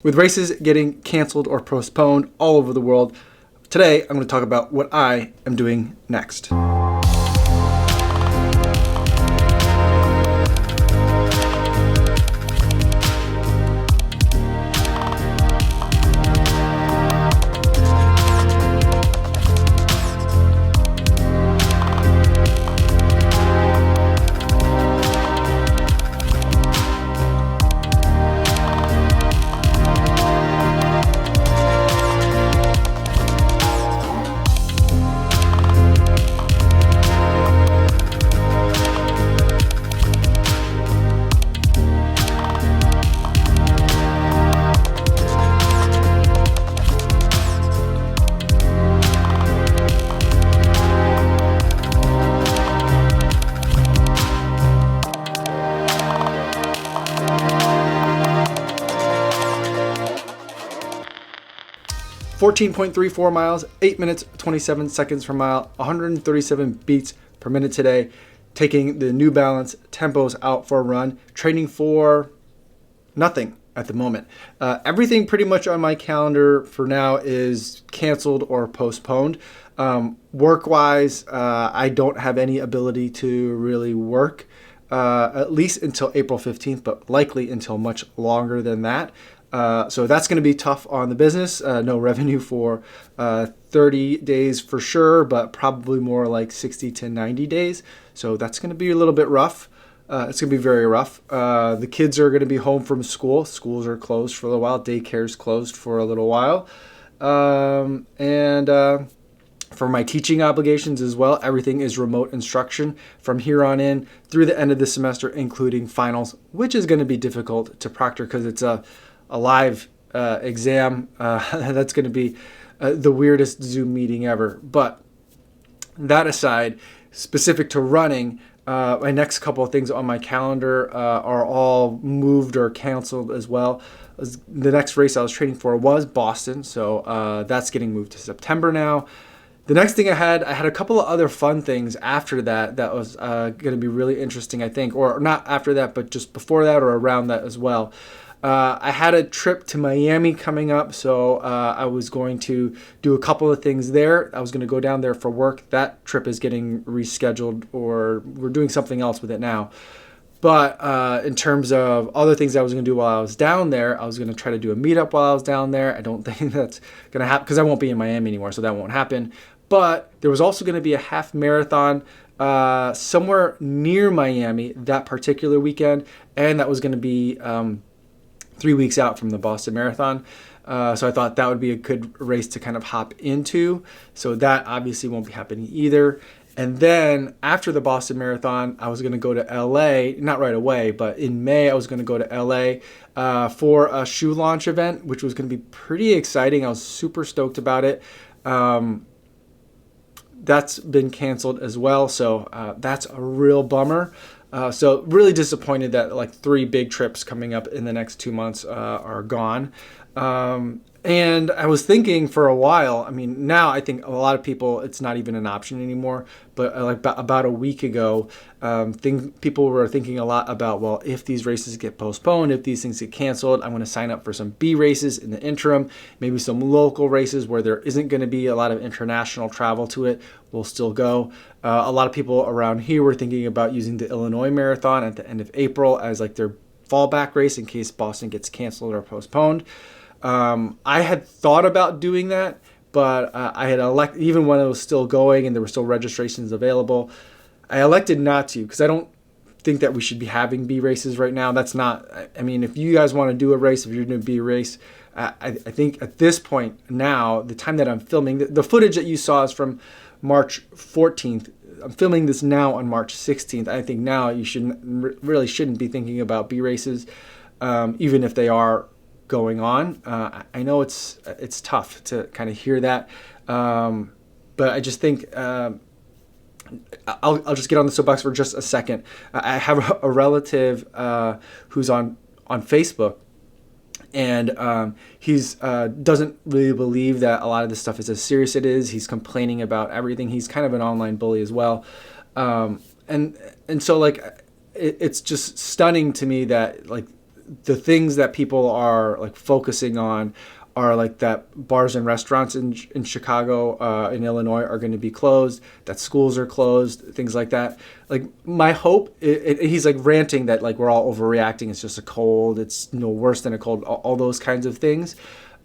With races getting canceled or postponed all over the world, today I'm going to talk about what I am doing next. 14.34 miles, 8 minutes, 27 seconds per mile, 137 beats per minute today. Taking the New Balance Tempos out for a run. Training for nothing at the moment. Everything pretty much on my calendar for now is canceled or postponed. Work-wise, I don't have any ability to really work, at least until April 15th, but likely until much longer than that. So that's going to be tough on the business. No revenue for 30 days for sure, but probably more like 60 to 90 days. So that's going to be a little bit rough. It's going to be very rough. The kids are going to be home from school. Schools are closed for a little while. Daycare's closed for a little while. And for my teaching obligations as well, everything is remote instruction from here on in through the end of the semester, including finals, which is going to be difficult to proctor because it's a live exam. That's going to be the weirdest Zoom meeting ever. But that aside, specific to running, my next couple of things on my calendar are all moved or canceled as well. The next race I was training for was Boston, so that's getting moved to September now. The next thing I had a couple of other fun things after that was going to be really interesting, I think, or not after that, but just before that or around that as well. I had a trip to Miami coming up, so I was going to do a couple of things there. I was going to go down there for work. That trip is getting rescheduled, or we're doing something else with it now. But in terms of other things I was going to do while I was down there, I was going to try to do a meetup while I was down there. I don't think that's going to happen because I won't be in Miami anymore, so that won't happen. But there was also going to be a half marathon somewhere near Miami that particular weekend, and that was going to be 3 weeks out from the Boston Marathon. So I thought that would be a good race to kind of hop into. So that obviously won't be happening either. And then after the Boston Marathon, I was going to go to LA, not right away, but in May, I was going to go to LA for a shoe launch event, which was going to be pretty exciting. I was super stoked about it. That's been canceled as well. So that's a real bummer. So really disappointed that like 3 big trips coming up in the next 2 months are gone. And I was thinking for a while, I mean, now I think a lot of people, it's not even an option anymore. But like about a week ago, people were thinking a lot about, well, if these races get postponed, if these things get canceled, I'm going to sign up for some B races in the interim, maybe some local races where there isn't going to be a lot of international travel to it. We'll still go. A lot of people around here were thinking about using the Illinois Marathon at the end of April as like their fallback race in case Boston gets canceled or postponed. I had thought about doing that, but I had elected, even when it was still going and there were still registrations available, I elected not to because I don't think that we should be having B races right now. That's not, I mean, if you guys want to do a race, if you're doing a B race, I think at this point now, the time that I'm filming, the footage that you saw is from March 14th. I'm filming this now on March 16th. I think now you really shouldn't be thinking about B races, even if they are going on. I know it's tough to kind of hear that, but I just think I'll just get on the soapbox for just a second. I have a relative who's on Facebook, and he's doesn't really believe that a lot of this stuff is as serious as it is. He's complaining about everything. He's kind of an online bully as well, and so like it's just stunning to me that like the things that people are like focusing on are like that bars and restaurants in Chicago, in Illinois are going to be closed, that schools are closed, things like that. Like my hope, he's like ranting that like we're all overreacting. It's just a cold. It's no worse than a cold. All those kinds of things.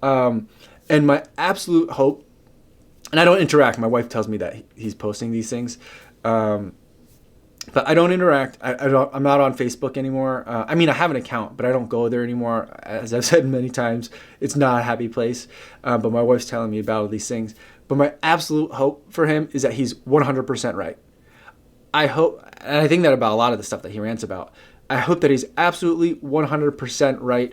And my absolute hope, and I don't interact. My wife tells me that he's posting these things. But I don't interact. I'm not on Facebook anymore. I mean, I have an account, but I don't go there anymore. As I've said many times, it's not a happy place. But my wife's telling me about all these things. But my absolute hope for him is that he's 100% right. I hope, and I think that about a lot of the stuff that he rants about. I hope that he's absolutely 100% right.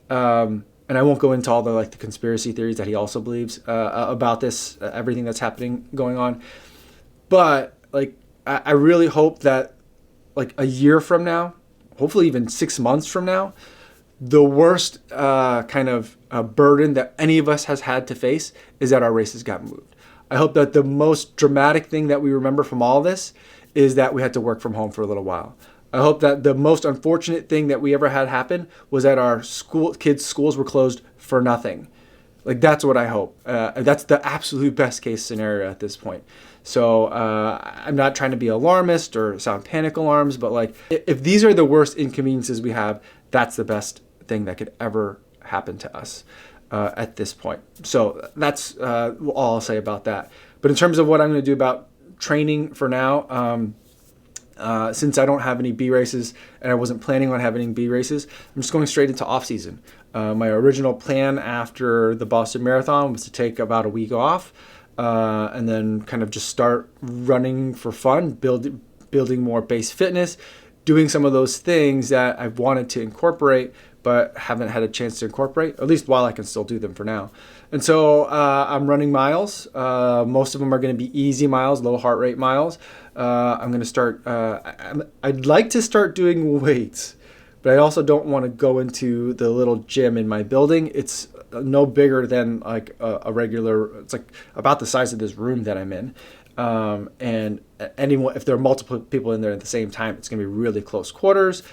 And I won't go into all the like the conspiracy theories that he also believes about this, everything that's happening, going on. But like, I really hope that like a year from now, hopefully even 6 months from now, the worst kind of burden that any of us has had to face is that our races got moved. I hope that the most dramatic thing that we remember from all this is that we had to work from home for a little while. I hope that the most unfortunate thing that we ever had happen was that our kids' schools were closed for nothing. Like that's what I hope. That's the absolute best case scenario at this point. So I'm not trying to be alarmist or sound panic alarms, but like if these are the worst inconveniences we have, that's the best thing that could ever happen to us at this point. So that's all I'll say about that. But in terms of what I'm going to do about training for now, since I don't have any B races and I wasn't planning on having any B races, I'm just going straight into off season. My original plan after the Boston Marathon was to take about a week off and then kind of just start running for fun, building more base fitness, doing some of those things that I've wanted to incorporate but haven't had a chance to incorporate, at least while I can still do them for now. And so I'm running miles. Most of them are going to be easy miles, low heart rate miles. I'm going to start, I'd like to start doing weights, but I also don't want to go into the little gym in my building. It's no bigger than like a regular, it's like about the size of this room that I'm in. And anyone, if there are multiple people in there at the same time, it's going to be really close quarters.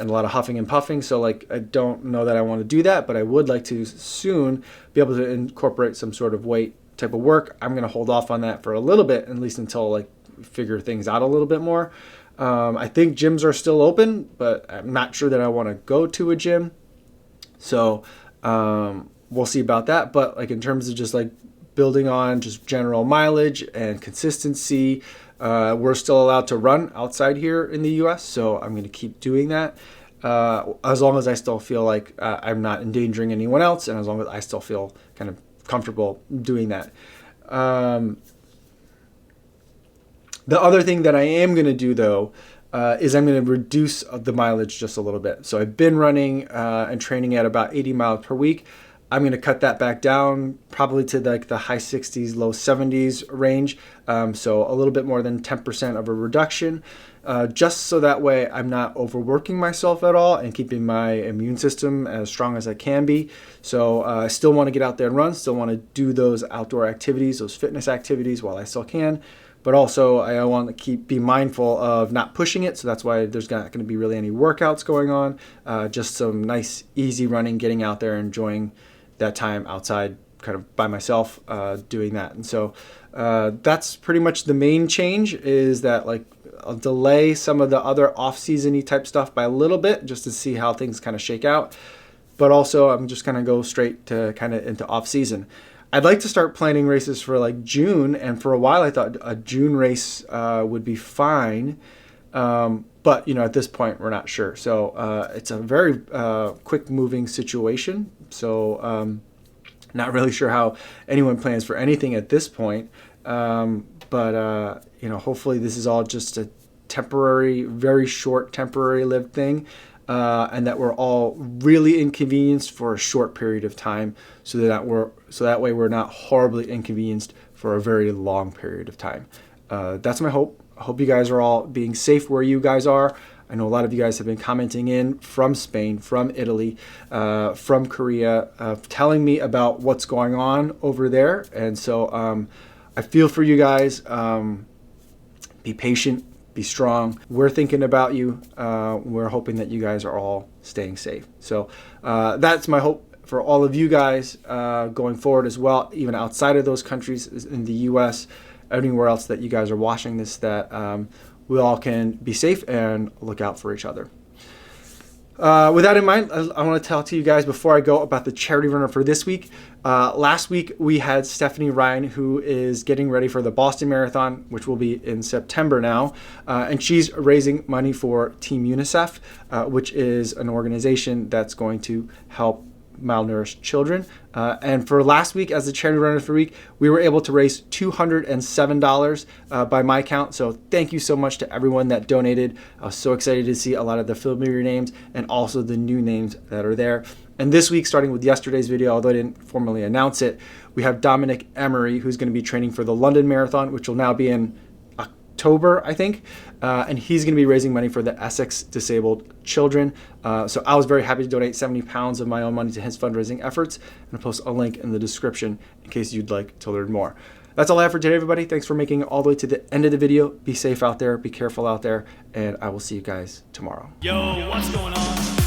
And a lot of huffing and puffing. So like, I don't know that I want to do that, but I would like to soon be able to incorporate some sort of weight type of work. I'm going to hold off on that for a little bit, at least until like figure things out a little bit more. I think gyms are still open, but I'm not sure that I want to go to a gym. So we'll see about that. But like in terms of just like building on just general mileage and consistency, we're still allowed to run outside here in the US, so I'm going to keep doing that as long as I still feel like I'm not endangering anyone else, and as long as I still feel kind of comfortable doing that. The other thing that I am going to do, though, is I'm going to reduce the mileage just a little bit. So I've been running and training at about 80 miles per week. I'm going to cut that back down probably to like the high 60s, low 70s range. So a little bit more than 10% of a reduction, just so that way I'm not overworking myself at all and keeping my immune system as strong as I can be. So I still want to get out there and run, still want to do those outdoor activities, those fitness activities while I still can. But also I want to be mindful of not pushing it. So that's why there's not going to be really any workouts going on. Just some nice, easy running, getting out there, enjoying that time outside kind of by myself doing that. And so that's pretty much the main change, is that like I'll delay some of the other off-season-y type stuff by a little bit just to see how things kind of shake out. But also I'm just going to go straight to kind of into off-season. I'd like to start planning races for like June, and for a while I thought a June race would be fine. But, you know, at this point, we're not sure. So it's a very quick moving situation. So not really sure how anyone plans for anything at this point. But you know, hopefully this is all just a temporary, very short, temporary lived thing. And that we're all really inconvenienced for a short period of time, so that way we're not horribly inconvenienced for a very long period of time. That's my hope. I hope you guys are all being safe where you guys are. I know a lot of you guys have been commenting in from Spain, from Italy, from Korea, telling me about what's going on over there. And so I feel for you guys. Be patient, be strong. We're thinking about you. We're hoping that you guys are all staying safe. So that's my hope for all of you guys going forward as well, even outside of those countries in the U.S., anywhere else that you guys are watching this, that we all can be safe and look out for each other. With that in mind, I want to talk to you guys before I go about the charity runner for this week. Last week, we had Stephanie Ryan, who is getting ready for the Boston Marathon, which will be in September now. And she's raising money for Team UNICEF, which is an organization that's going to help malnourished children. And for last week, as the charity runner for the week, we were able to raise $207 by my count. So thank you so much to everyone that donated. I was so excited to see a lot of the familiar names and also the new names that are there. And this week, starting with yesterday's video, although I didn't formally announce it, we have Dominic Emery, who's going to be training for the London Marathon, which will now be in October, I think, and he's going to be raising money for the Essex Disabled Children. So I was very happy to donate 70 pounds of my own money to his fundraising efforts, and I'll post a link in the description in case you'd like to learn more. That's all I have for today, everybody. Thanks for making it all the way to the end of the video. Be safe out there, be careful out there, and I will see you guys tomorrow. Yo, what's going on?